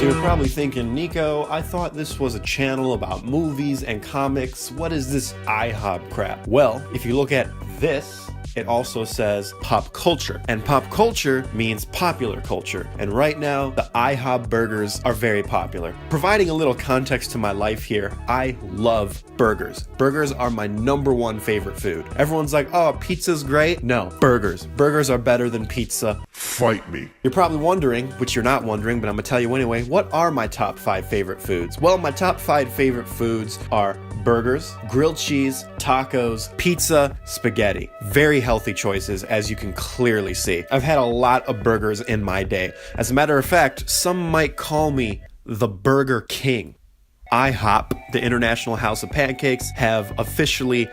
you're probably thinking, Nico, I thought this was a channel about movies and comics. What is this IHOb crap? Well, if you look at this, it also says pop culture. And pop culture means popular culture. And right now, the IHOb burgers are very popular. Providing a little context to my life here, I love burgers. Burgers are my #1 favorite food. Everyone's like, oh, pizza's great. No, burgers. Burgers are better than pizza. Fight me. You're probably wondering, which you're not wondering, but I'm gonna tell you anyway, what are my top 5 favorite foods? Well, my top 5 favorite foods are burgers, grilled cheese, tacos, pizza, spaghetti. Very healthy choices, as you can clearly see. I've had a lot of burgers in my day. As a matter of fact, some might call me the Burger King. IHOp, the International House of Pancakes, have officially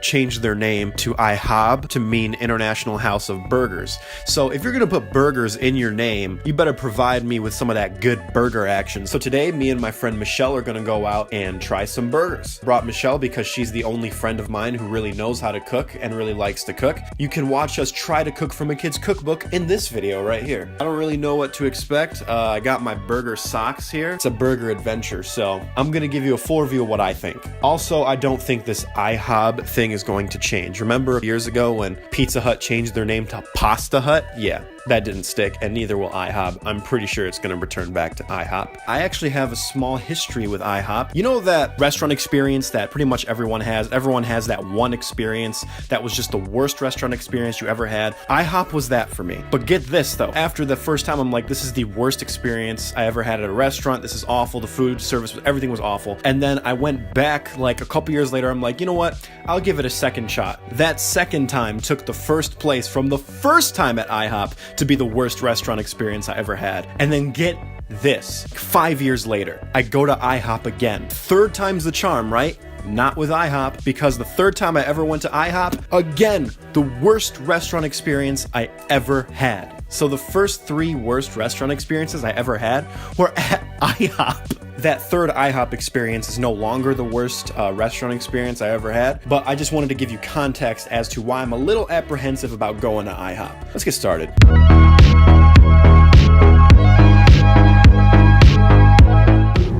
changed their name to IHOb to mean International House of Burgers. So if you're gonna put burgers in your name, you better provide me with some of that good burger action. So today, me and my friend Michelle are gonna go out and try some burgers. Brought Michelle because she's the only friend of mine who really knows how to cook and really likes to cook. You can watch us try to cook from a kid's cookbook in this video right here. I don't really know what to expect. I got my burger socks here. It's a burger adventure. So I'm gonna give you a full review of what I think. Also, I don't think this IHOb thing is going to change. Remember years ago when Pizza Hut changed their name to Pasta Hut? Yeah, that didn't stick, and neither will IHOb. I'm pretty sure it's gonna return back to IHOp. I actually have a small history with IHOp. You know that restaurant experience that pretty much everyone has? Everyone has that one experience that was just the worst restaurant experience you ever had. IHOp was that for me. But get this though, after the first time I'm like, this is the worst experience I ever had at a restaurant. This is awful. The food service, everything was awful. And then I went back like a couple years later. I'm like, you know what? I'll give it a second shot. That second time took the first place from the first time at IHOp to be the worst restaurant experience I ever had. And then get this, 5 years later, I go to IHOP again. Third time's the charm, right? Not with IHOP, because the third time I ever went to IHOP, again, the worst restaurant experience I ever had. So the first 3 worst restaurant experiences I ever had were at IHOP. That third IHOP experience is no longer the worst restaurant experience I ever had, but I just wanted to give you context as to why I'm a little apprehensive about going to IHOP. Let's get started.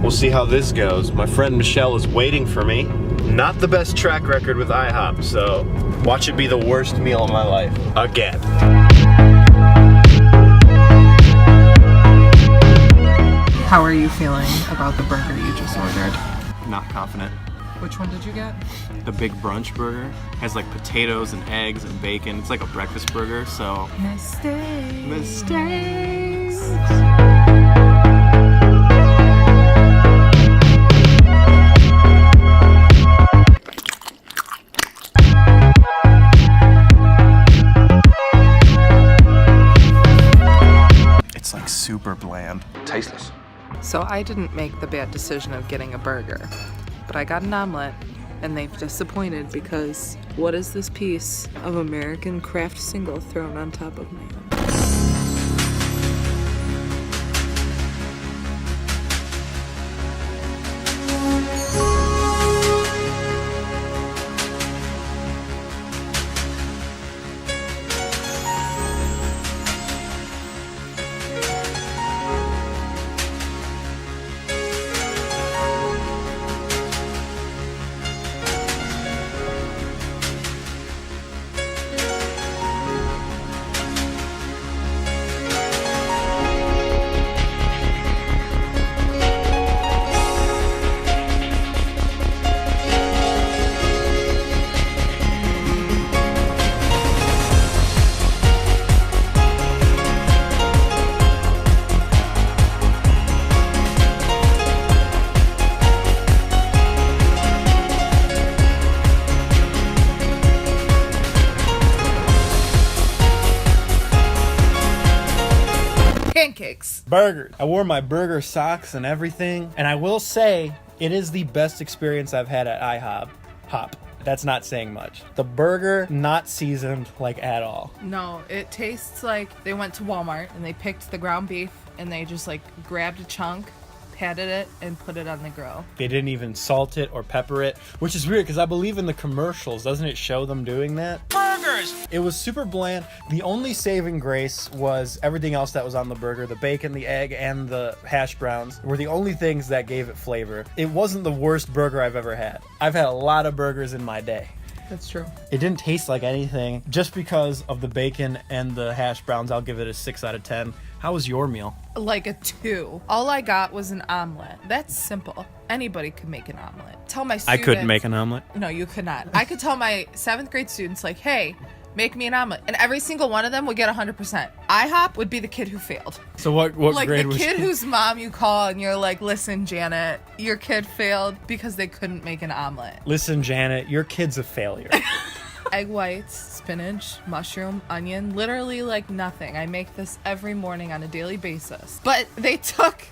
We'll see how this goes. My friend Michelle is waiting for me. Not the best track record with IHOP, so watch it be the worst meal of my life. Again. How are you feeling about the burger you just ordered? Not confident. Which one did you get? The big brunch burger has like potatoes and eggs and bacon. It's like a breakfast burger, so... Mistakes. It's like super bland. Tasteless. So I didn't make the bad decision of getting a burger, but I got an omelet, and they've disappointed because what is this piece of American Kraft single thrown on top of my omelet? Pancakes. Burgers. I wore my burger socks and everything, and I will say it is the best experience I've had at IHOb. That's not saying much. The burger, not seasoned like at all. No, it tastes like they went to Walmart and they picked the ground beef and they just like grabbed a chunk, patted it, and put it on the grill. They didn't even salt it or pepper it, which is weird because I believe in the commercials. Doesn't it show them doing that? Burger! burgers. It was super bland. The only saving grace was everything else that was on the burger. The bacon, the egg, and the hash browns were the only things that gave it flavor. It wasn't the worst burger I've ever had. I've had a lot of burgers in my day. That's true. It didn't taste like anything. Just because of the bacon and the hash browns, I'll give it a 6 out of 10. How was your meal? Like a 2. All I got was an omelet. That's simple. Anybody could make an omelet. Tell my students. I couldn't make an omelet. No, you could not. I could tell my 7th grade students, like, hey, make me an omelet. And every single one of them would get 100%. IHOp would be the kid who failed. So what Like grade the was kid you? whose mom you call and you're like, listen, Janet, your kid failed because they couldn't make an omelet. Listen, Janet, your kid's a failure. Egg whites, spinach, mushroom, onion, literally like nothing. I make this every morning on a daily basis. But they took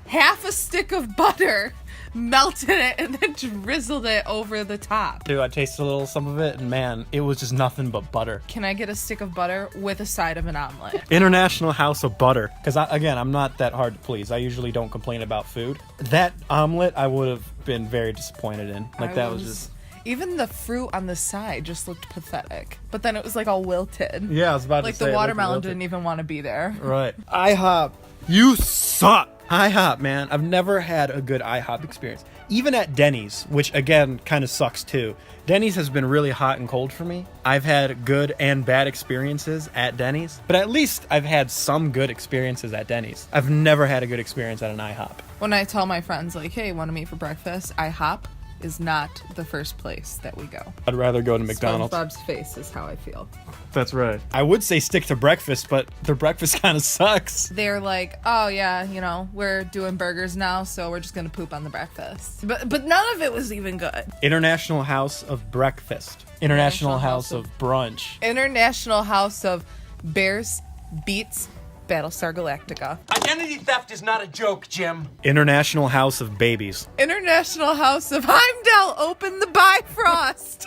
half a stick of butter, melted it, and then drizzled it over the top. Dude, I tasted a little some of it, and man, it was just nothing but butter. Can I get a stick of butter with a side of an omelet? International House of Butter. Because, again, I'm not that hard to please. I usually don't complain about food. That omelet, I would have been very disappointed in. Like, that was just... Even the fruit on the side just looked pathetic. But then it was like all wilted. Yeah, I was about like to say. the watermelon didn't even want to be there. Right. IHOb. You suck. IHOb, man. I've never had a good IHOb experience. Even at Denny's, which again kind of sucks too. Denny's has been really hot and cold for me. I've had good and bad experiences at Denny's, but at least I've had some good experiences at Denny's. I've never had a good experience at an IHOb. When I tell my friends, like, hey, want to meet for breakfast? IHOp is not the first place that we go. I'd rather go to McDonald's. SpongeBob's face is how I feel. That's right. I would say stick to breakfast, but their breakfast kind of sucks. They're like, oh yeah, you know, we're doing burgers now, so we're just gonna poop on the breakfast. But none of it was even good. International House of Breakfast. International House of Brunch. International House of Bears Beats Battlestar Galactica. Identity theft is not a joke, Jim. International House of Babies. International House of Heimdall, open the Bifrost.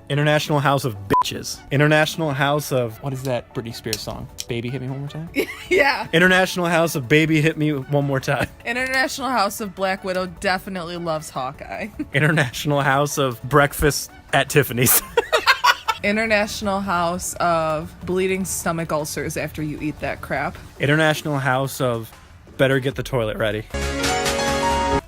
International House of Bitches. International House of... What is that Britney Spears song? Baby Hit Me One More Time? Yeah. International House of Baby Hit Me One More Time. International House of Black Widow definitely loves Hawkeye. International House of Breakfast at Tiffany's. International House of bleeding stomach ulcers after you eat that crap. International House of Better Get the Toilet Ready.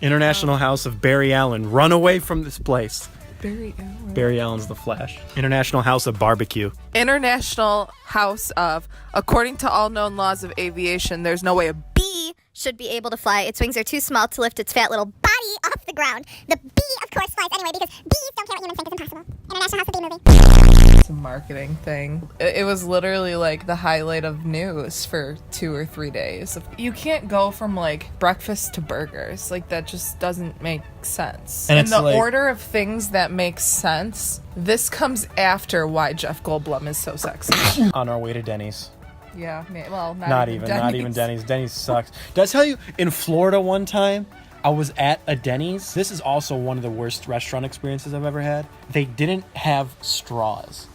International House of Barry Allen. Run away from this place. Barry Allen. Barry Allen's the Flash. International House of Barbecue. International House of, according to all known laws of aviation, there's no way a bee should be able to fly. Its wings are too small to lift its fat little body off the ground. The bee, of course, flies anyway because bees don't care what humans think is impossible. International House of Bee movie. It's a marketing thing. It was literally like the highlight of news for 2 or 3 days. You can't go from like breakfast to burgers. Like that just doesn't make sense. And in it's the like, order of things that make sense, this comes after why Jeff Goldblum is so sexy. on our way to Denny's. Yeah, well, Not even Denny's. Denny's sucks. Did I tell you, in Florida one time, I was at a Denny's. This is also one of the worst restaurant experiences I've ever had. They didn't have straws.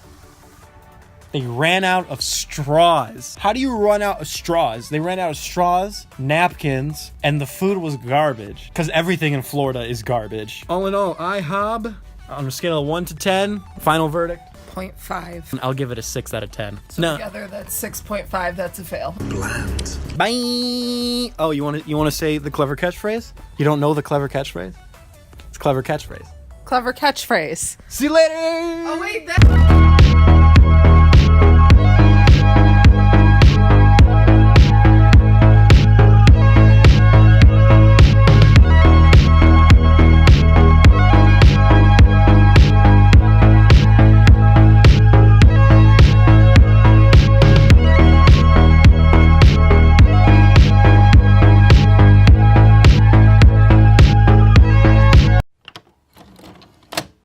They ran out of straws. How do you run out of straws? They ran out of straws, napkins, and the food was garbage. Because everything in Florida is garbage. All in all, IHOb, on a scale of 1 to 10, final verdict, 0.5. I'll give it a 6 out of 10. Together, that's 6.5. That's a fail. Bye. Oh, you want to say the clever catchphrase? You don't know the clever catchphrase? It's clever catchphrase. Clever catchphrase. See you later. Oh, wait, that's...